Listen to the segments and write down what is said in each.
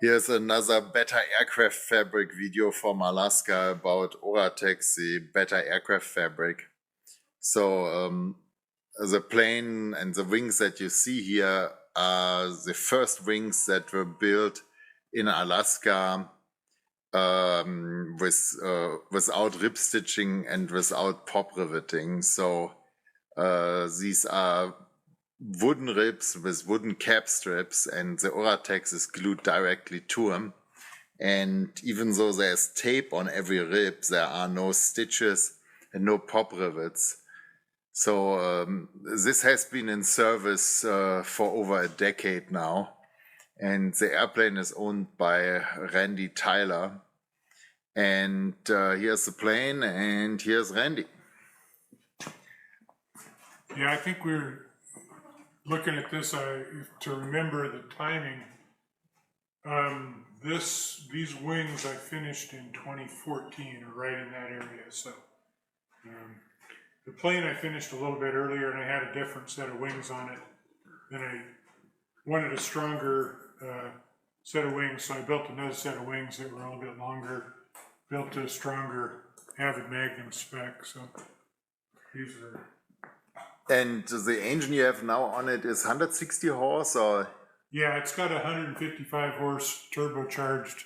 Here's another better aircraft fabric video from Alaska about Oratex, the better aircraft fabric. So the plane and the wings that you see here are the first wings that were built in Alaska without rib stitching and without pop riveting. So these are wooden ribs with wooden cap strips, and the Oratex is glued directly to them. And even though there's tape on every rib, there are no stitches and no pop rivets. So this has been in service for over a decade now. And the airplane is owned by Randy Tyler. And here's the plane, and here's Randy. Yeah, I think we're looking at this to remember the timing. These wings I finished in 2014, or right in that area. So the plane I finished a little bit earlier, and I had a different set of wings on it. Then I wanted a stronger set of wings, so I built another set of wings that were a little bit longer, built a stronger Avid Magnum spec. So these are. And the engine you have now on it is 160 horse, or? Yeah, it's got a 155 horse turbocharged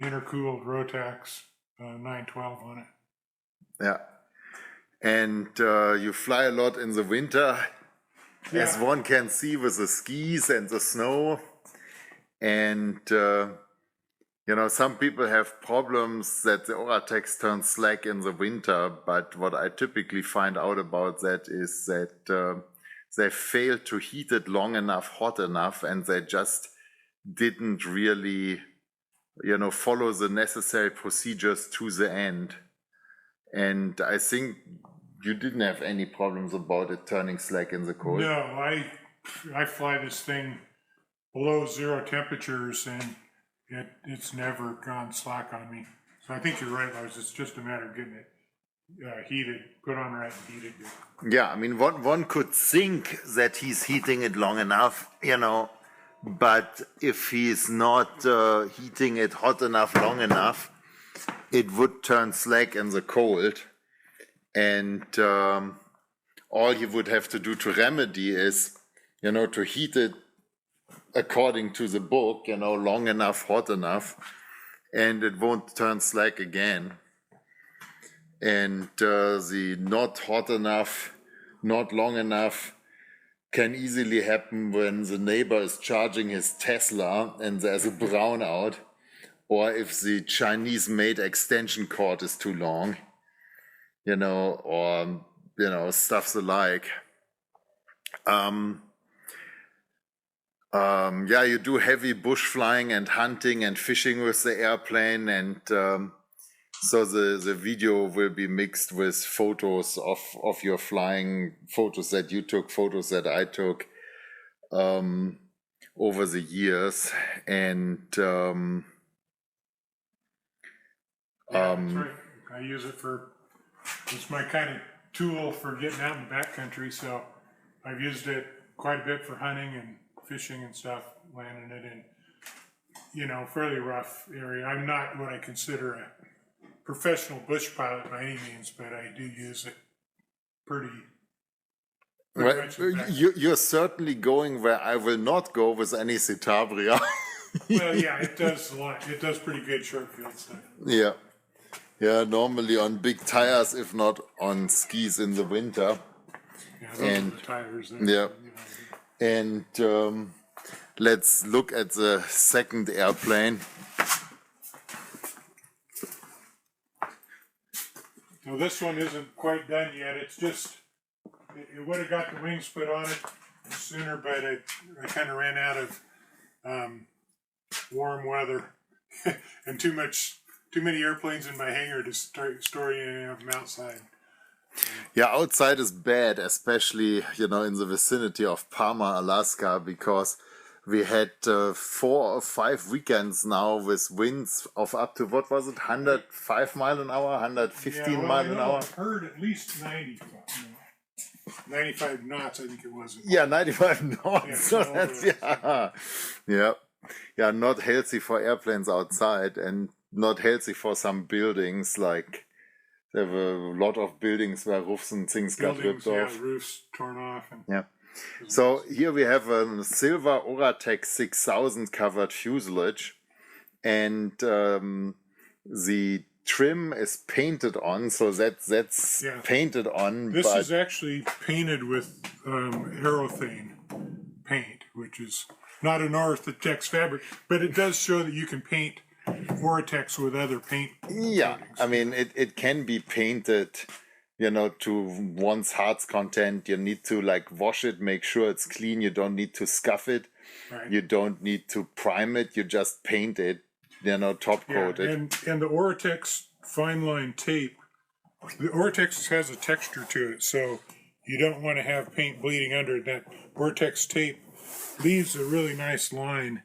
intercooled Rotax 912 on it. Yeah. And you fly a lot in the winter, yeah, as one can see with the skis and the snow. And, you know, some people have problems that the Oratex turns slack in the winter, but what I typically find out about that is that they failed to heat it long enough, hot enough, and they just didn't really, you know, follow the necessary procedures to the end. And I think you didn't have any problems about it turning slack in the cold. No, I fly this thing below 0 temperatures, and it's never gone slack on me. So I think you're right, Lars. It's just a matter of getting it heated, put on right and heated. Yeah, I mean, one could think that he's heating it long enough, you know, but if he's not heating it hot enough, long enough, it would turn slack in the cold. And all you would have to do to remedy is, you know, to heat it according to the book, you know, long enough, hot enough, and it won't turn slack again. And the not hot enough, not long enough can easily happen when the neighbor is charging his Tesla and there's a brownout, or if the Chinese-made extension cord is too long, you know, or, you know, stuffs alike. Yeah, you do heavy bush flying and hunting and fishing with the airplane, and so the video will be mixed with photos of your flying, photos that you took, photos that I took over the years. And yeah, that's right. I use it it's my kind of tool for getting out in the backcountry, so I've used it quite a bit for hunting and fishing and stuff, landing it in, you know, fairly rough area. I'm not what I consider a professional bush pilot by any means, but I do use it pretty much. You're certainly going where I will not go with any Citabria. Well, yeah, it does a lot. It does pretty good short field stuff. Yeah. Yeah, normally on big tires, if not on skis in the winter. Yeah, those are the tires there. Yeah. And let's look at the second airplane. So this one isn't quite done yet. It's just, it would have got the wings put on it sooner, but I kind of ran out of warm weather and too many airplanes in my hangar to store any of them outside. Yeah, outside is bad, especially, you know, in the vicinity of Palmer, Alaska, because we had 4 or 5 weekends now with winds of up to, what was it, 105 mile an hour, 115 mile an hour? I've heard at least 95 knots, I think it was. Yeah, 95 knots. Yeah, so that's, yeah. not healthy for airplanes outside and not healthy for some buildings. Like there were a lot of buildings where roofs and things got ripped off. Roofs torn off. And Yeah. So here we have a silver Oratex6000 covered fuselage, and the trim is painted on, so that's painted on. This is actually painted with aerosane paint, which is not an Oratex fabric, but it does show that you can paint Oratex with other paint. Yeah, coatings. I mean, it can be painted, to one's heart's content. You need to wash it, make sure it's clean. You don't need to scuff it. Right. You don't need to prime it. You just paint it, top coat it. And the Oratex fine line tape, the Oratex has a texture to it, so you don't want to have paint bleeding under it. That Oratex tape leaves a really nice line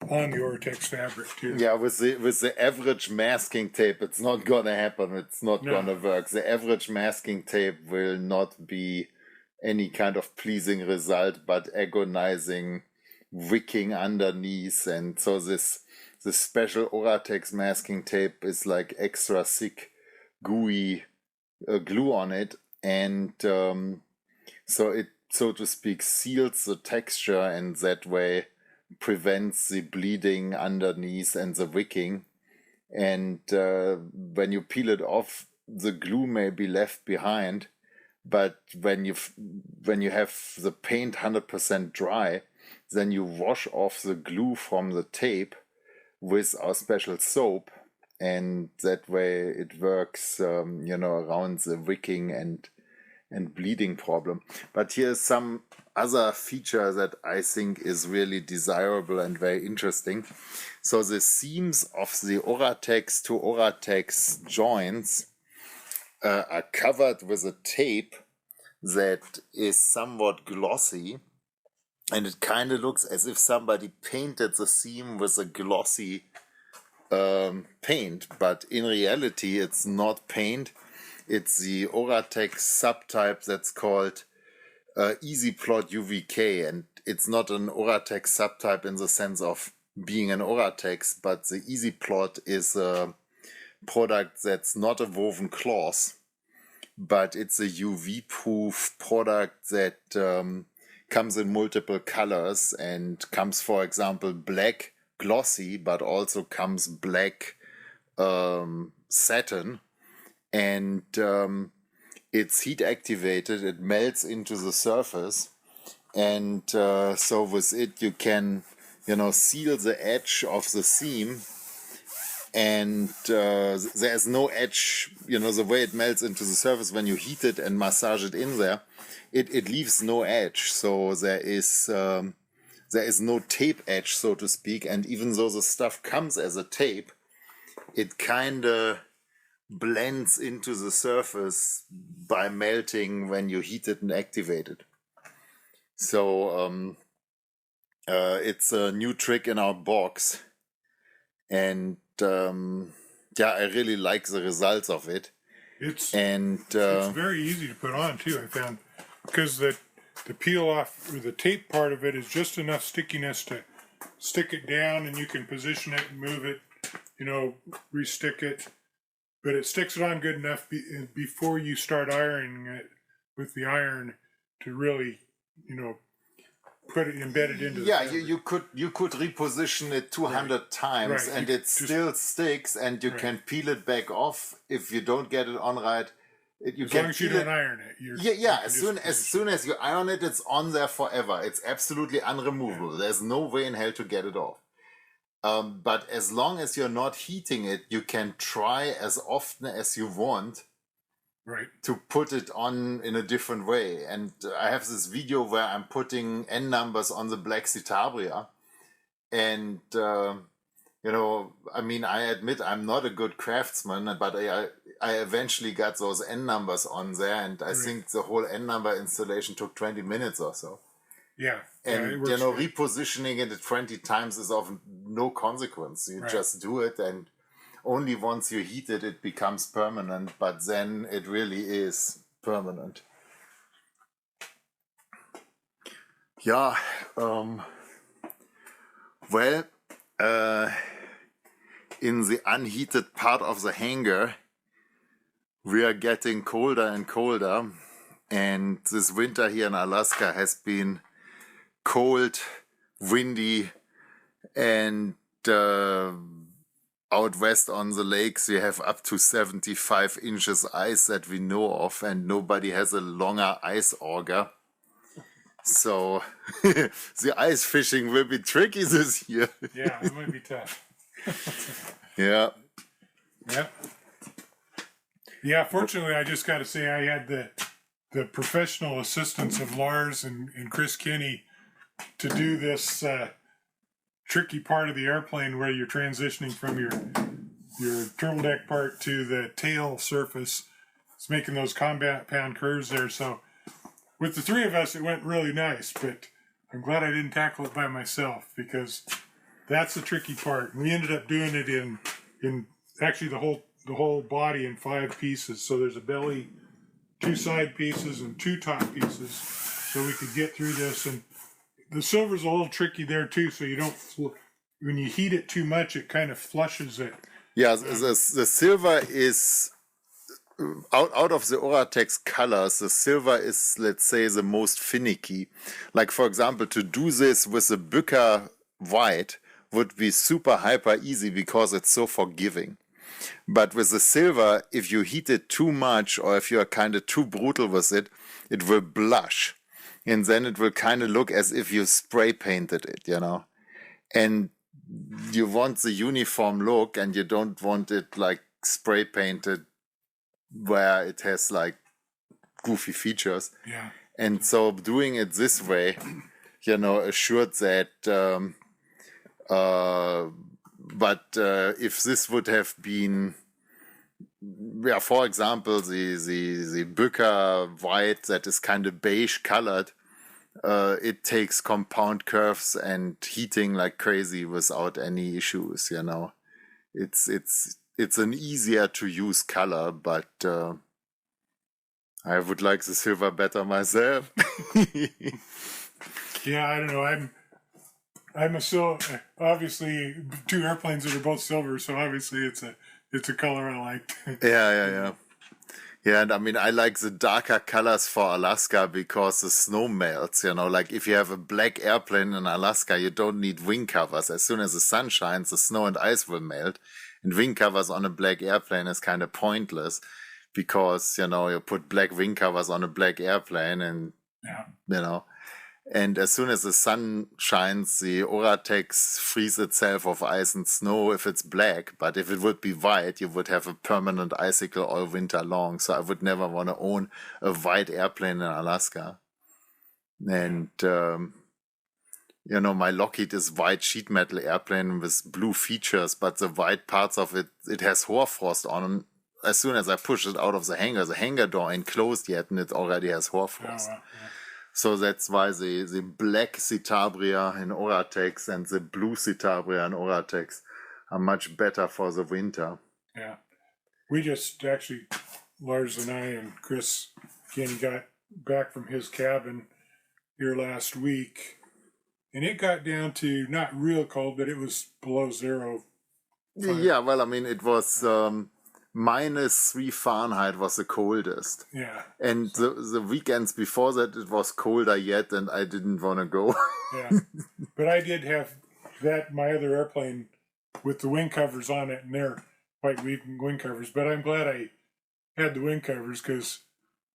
on the Oratex fabric too. Yeah, with the average masking tape, it's not gonna happen. It's not gonna work. The average masking tape will not be any kind of pleasing result, but agonizing wicking underneath. And so this special Oratex masking tape is like extra thick, gooey glue on it, and so it, so to speak, seals the texture, and that way prevents the bleeding underneath and the wicking. And when you peel it off, the glue may be left behind, but when you have the paint 100% dry, then you wash off the glue from the tape with our special soap, and that way it works around the wicking and bleeding problem. But here's some other feature that I think is really desirable and very interesting. So the seams of the Oratex to Oratex joints are covered with a tape that is somewhat glossy, and it kind of looks as if somebody painted the seam with a glossy paint, but in reality it's not paint. It's the Oratex subtype that's called Plot UVK, and it's not an Oratex subtype in the sense of being an Oratex, but the Plot is a product that's not a woven cloth, but it's a UV-proof product that comes in multiple colors and comes, for example, black glossy, but also comes black satin, and it's heat activated. It melts into the surface, and so with it you can seal the edge of the seam, and there's no edge. The way it melts into the surface when you heat it and massage it in there, it leaves no edge. So there is no tape edge, so to speak. And even though the stuff comes as a tape, it kind of blends into the surface by melting when you heat it and activate it. So it's a new trick in our box, and I really like the results of it. It's very easy to put on too, I found, because the peel off, or the tape part of it, is just enough stickiness to stick it down, and you can position it and move it, restick it, but it sticks it on good enough before you start ironing it with the iron to really, put it embedded into the fabric. you could reposition it 200 times, and it still sticks, and you can peel it back off if you don't get it on right. As long as you don't iron it. As soon as you iron it, it's on there forever. It's absolutely unremovable. Yeah. There's no way in hell to get it off. But as long as you're not heating it, you can try as often as you want to put it on in a different way. And I have this video where I'm putting N numbers on the Black Citabria. And, I admit I'm not a good craftsman, but I eventually got those N numbers on there. And I think the whole N number installation took 20 minutes or so. Yeah. And, repositioning it 20 times is of no consequence. You just do it, and only once you heat it, it becomes permanent, but then it really is permanent. Yeah. Well, in the unheated part of the hangar, we are getting colder and colder. And this winter here in Alaska has been cold, windy, and out west on the lakes you have up to 75 inches ice that we know of, and nobody has a longer ice auger. So the ice fishing will be tricky this year. Yeah, it might be tough. Yeah. Yep. Yeah, fortunately, I just got to say I had the professional assistance of Lars and Chris Kinney to do this tricky part of the airplane where you're transitioning from your turtle deck part to the tail surface. It's making those compound curves there. So with the three of us, it went really nice, but I'm glad I didn't tackle it by myself because that's the tricky part. We ended up doing it in actually the whole body in 5 pieces. So there's a belly, 2 side pieces, and 2 top pieces. So we could get through this. And the silver's a little tricky there too. So you don't, when you heat it too much, it kind of flushes it. Yeah, the silver is, out of the Oratex colors, the silver is, let's say, the most finicky. Like, for example, to do this with the Bücker white would be super hyper easy because it's so forgiving. But with the silver, if you heat it too much or if you are kind of too brutal with it, it will blush. And then it will kind of look as if you spray painted it, you know. And you want the uniform look and you don't want it like spray painted where it has like goofy features. Yeah. And so doing it this way, you know, assured that but if this would have been, yeah, for example, the Bücker white that is kind of beige colored, it takes compound curves and heating like crazy without any issues, you know. It's an easier to use color, but I would like the silver better myself. Yeah, I don't know. I'm a silver. Obviously, 2 airplanes that are both silver, so obviously it's a color I liked. Yeah. Yeah, and I mean, I like the darker colors for Alaska because the snow melts, you know, like if you have a black airplane in Alaska, you don't need wing covers. As soon as the sun shines, the snow and ice will melt. And wing covers on a black airplane is kind of pointless because, you know, you put black wing covers on a black airplane and, you know, and as soon as the sun shines, the Oratex frees itself of ice and snow if it's black. But if it would be white, you would have a permanent icicle all winter long. So I would never want to own a white airplane in Alaska. And, you know, my Lockheed is white sheet metal airplane with blue features, but the white parts of it, it has hoarfrost on. And as soon as I push it out of the hangar door ain't closed yet, and it already has hoarfrost. So that's why the black Citabria in Oratex and the blue Citabria in Oratex are much better for the winter. Yeah. We just actually, Lars and I and Chris Kenny got back from his cabin here last week, and it got down to not real cold, but it was below 0. Yeah, well, I mean, it was -3 Fahrenheit was the coldest. Yeah. And the weekends before that, it was colder yet, and I didn't want to go. Yeah. But I did have my other airplane with the wing covers on it, and they're white wing covers. But I'm glad I had the wing covers because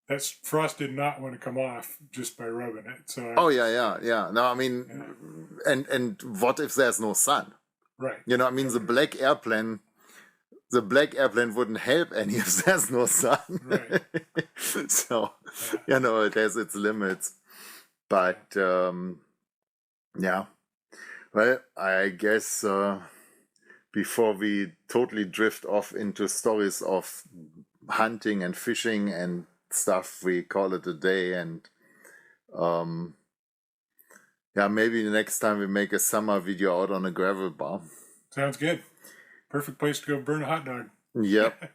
that frost did not want to come off just by rubbing it. So yeah. No, I mean, and what if there's no sun? Right. You know, I mean, the black airplane wouldn't help any if there's no sun. Right. So, you know, it has its limits. But, yeah. Well, I guess before we totally drift off into stories of hunting and fishing and stuff, we call it a day. And, yeah, maybe the next time we make a summer video out on a gravel bar. Sounds good. Perfect place to go burn a hot dog. Yep.